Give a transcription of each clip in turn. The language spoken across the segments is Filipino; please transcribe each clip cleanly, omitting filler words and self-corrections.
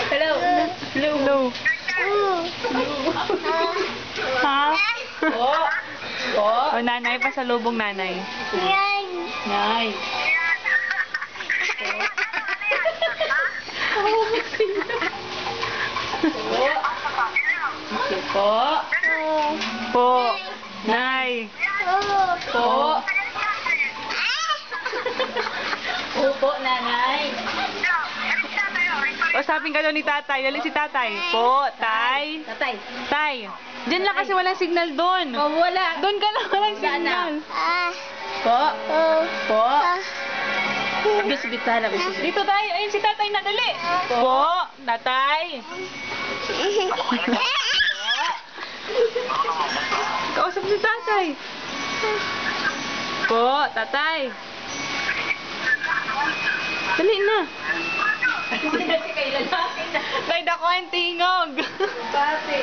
Hello. Hello. Ha? Po. Po. O, nanay, pasalubong nanay. Nay. Po. Po. Nay. Po. Opo, nanay. Usapin ka daw ni tatay. Dali si tatay. Po, tay. Tatay. Tay. Diyan lang kasi walang signal doon. Oh, wala. Doon ka lang walang Saan na? signal. Po. Po. Bisbit sana, bisbit. Dito tayo. Ayun si tatay na. Dali. Po, tatay. Kausap si tatay. Po, tatay. Dali na. Tay, dako ang tingog. Pati.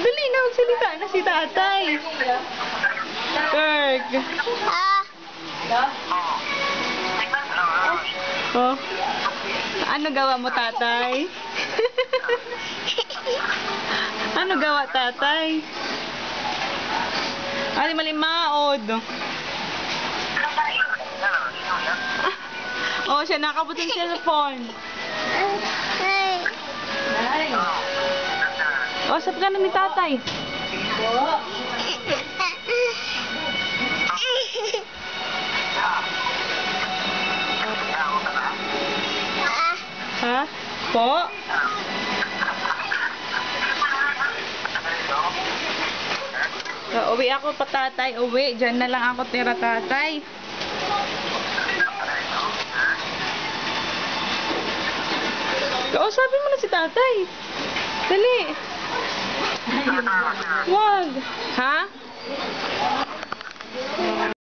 Dali na, magsalita na si tatay. Kirk. Oh. Ano gawa mo, tatay? Ano gawa, tatay? Ay, malimaod. Oh, siya nakabot yung cellphone. Nay. Usap ka na ni tatay. Po. Ha? Po? Uwi ako pa, tatay. Uwi. Diyan na lang ako tira, tatay. Kausapin mo na si tatay. Dali. Wag. Ha?